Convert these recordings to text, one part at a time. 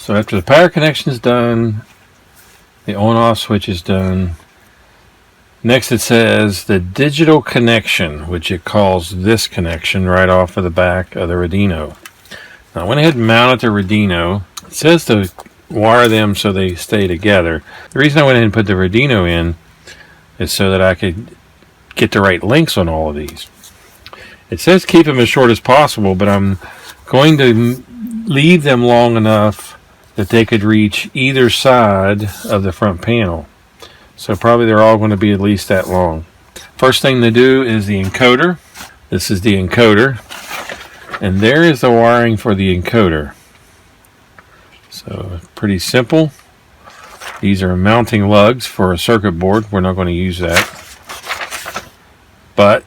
So after the power connection is done, the on-off switch is done. Next it says the digital connection, which it calls this connection right off of the back of the Arduino. Now I went ahead and mounted the Arduino. It says to wire them so they stay together. The reason I went ahead and put the Arduino in is so that I could get the right links on all of these. It says keep them as short as possible, but I'm going to leave them long enough that they could reach either side of the front panel. So probably they're all going to be at least that long. First thing to do is the encoder. This is the encoder. And there is the wiring for the encoder. So pretty simple. These are mounting lugs for a circuit board. We're not going to use that. But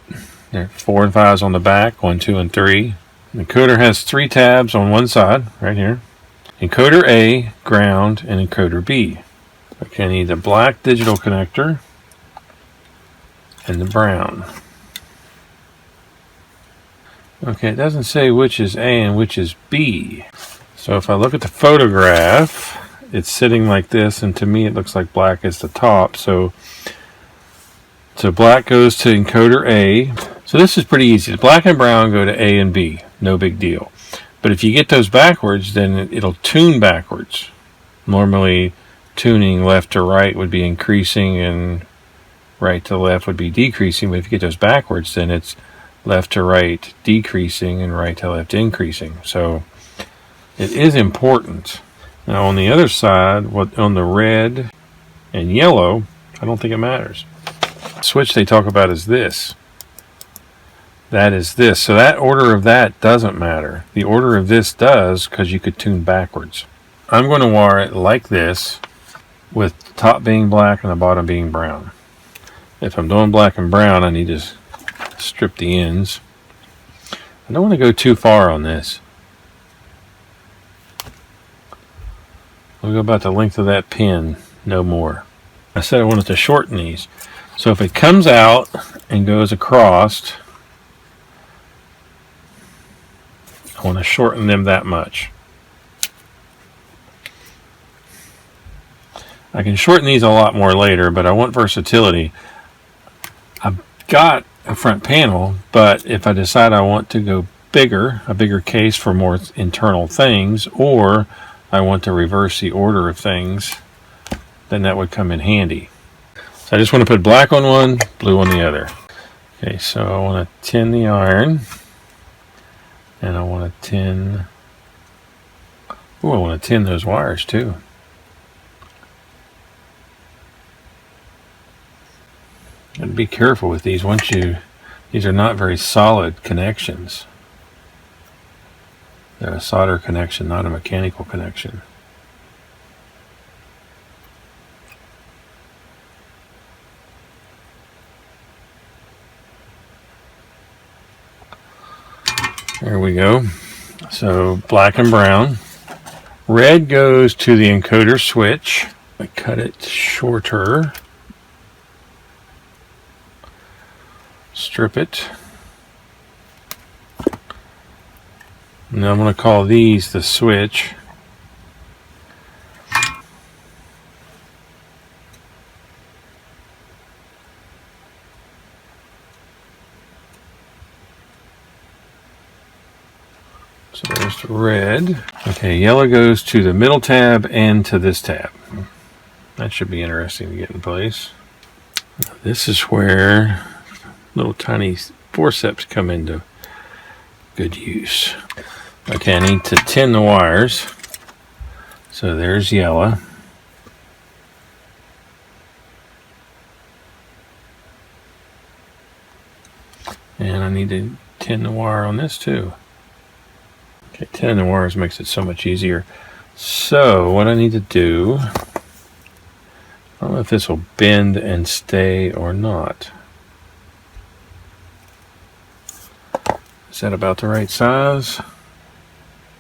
there are 4 and 5s on the back, 1, 2, and 3. The encoder has 3 tabs on one side, right here. Encoder A, ground, and encoder B. Okay, I need the black digital connector and the brown. Okay, it doesn't say which is A and which is B. So if I look at the photograph, it's sitting like this, and to me it looks like black is the top. So black goes to encoder A. So this is pretty easy. The black and brown go to A and B. No big deal. But if you get those backwards, then it'll tune backwards. Normally, tuning left to right would be increasing and right to left would be decreasing. But if you get those backwards, then it's left to right decreasing and right to left increasing. So it is important. Now on the other side, on the red and yellow, I don't think it matters. The switch they talk about is this. That is this. So that order of that doesn't matter. The order of this does, because you could tune backwards. I'm going to wire it like this, with the top being black and the bottom being brown. If I'm doing black and brown, I need to strip the ends. I don't want to go too far on this. I'll go about the length of that pin, no more. I said I wanted to shorten these. So if it comes out and goes across, I want to shorten them that much. I can shorten these a lot more later, but I want versatility. I've got a front panel, but if I decide I want to go bigger, a bigger case for more internal things, or I want to reverse the order of things, then that would come in handy. So I just want to put black on one, blue on the other. Okay, so I want to tin the iron. And I want to tin... Oh, I want to tin those wires too. And be careful with these. These are not very solid connections. They're a solder connection, not a mechanical connection. There we go. So black and brown. Red goes to the encoder switch. I cut it shorter. Strip it. Now I'm going to call these the switch. So there's the red. Okay, yellow goes to the middle tab and to this tab. That should be interesting to get in place. Now this is where little tiny forceps come into good use. Okay, I need to tin the wires. So there's yellow. And I need to tin the wire on this too. Okay, tinning the wires makes it so much easier. So what I need to do, I don't know if this will bend and stay or not. Is that about the right size?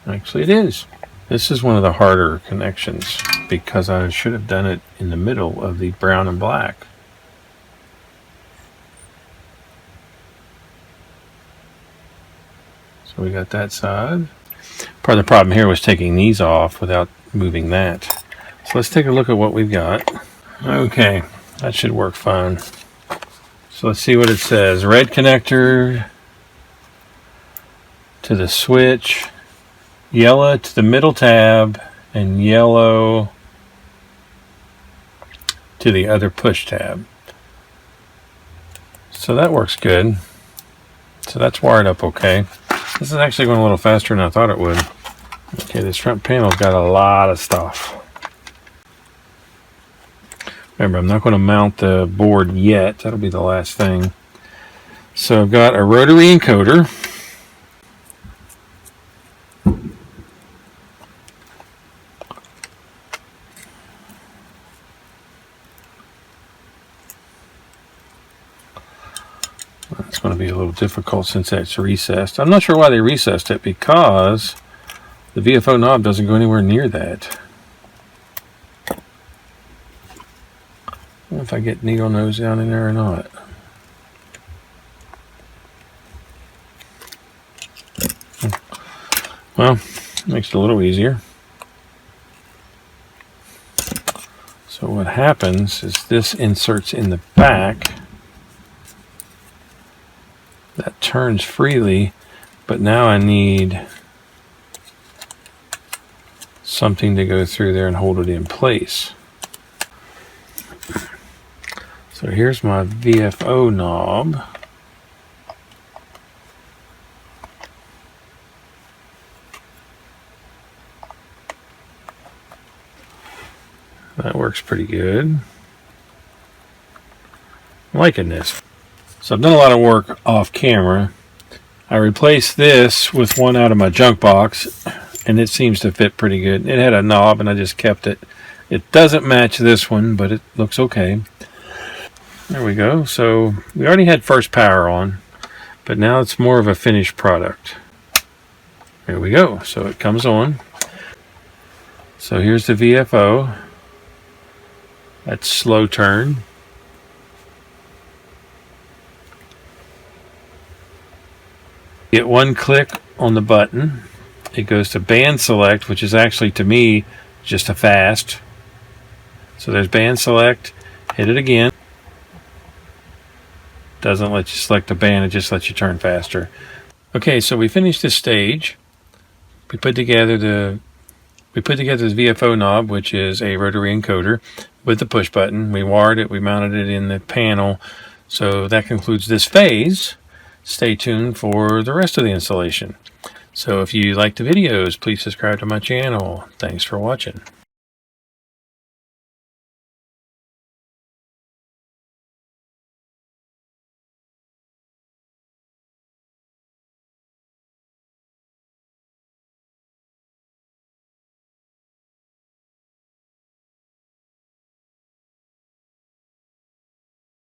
Actually it is. This is one of the harder connections because I should have done it in the middle of the brown and black. So we got that side. Part of the problem here was taking these off without moving that. So let's take a look at what we've got. Okay, that should work fine. So let's see what it says. Red connector to the switch, yellow to the middle tab, and yellow to the other push tab. So that works good. So that's wired up okay. This is actually going a little faster than I thought it would. Okay, this front panel's got a lot of stuff. Remember, I'm not going to mount the board yet. That'll be the last thing. So I've got a rotary encoder. It's going to be a little difficult since that's recessed. I'm not sure why they recessed it, because the VFO knob doesn't go anywhere near that. I don't know if I get needle nose down in there or not. Well, makes it a little easier. So what happens is this inserts in the back. That turns freely, but now I need something to go through there and hold it in place. So here's my VFO knob. That works pretty good. I'm liking this. So I've done a lot of work off camera. I replaced this with one out of my junk box, and it seems to fit pretty good. It had a knob, and I just kept it. It doesn't match this one, but it looks okay. There we go. So we already had first power on, but now it's more of a finished product. There we go. So it comes on. So here's the VFO. That's slow turn. Get one click on the button. It goes to band select, which is actually, to me, just a fast. So there's band select. Hit it again. Doesn't let you select the band, it just lets you turn faster. Okay, so we finished this stage. We put together the VFO knob, which is a rotary encoder, with the push button. We wired it, we mounted it in the panel. So that concludes this phase. Stay tuned for the rest of the installation. So if you like the videos, please subscribe to my channel. Thanks for watching.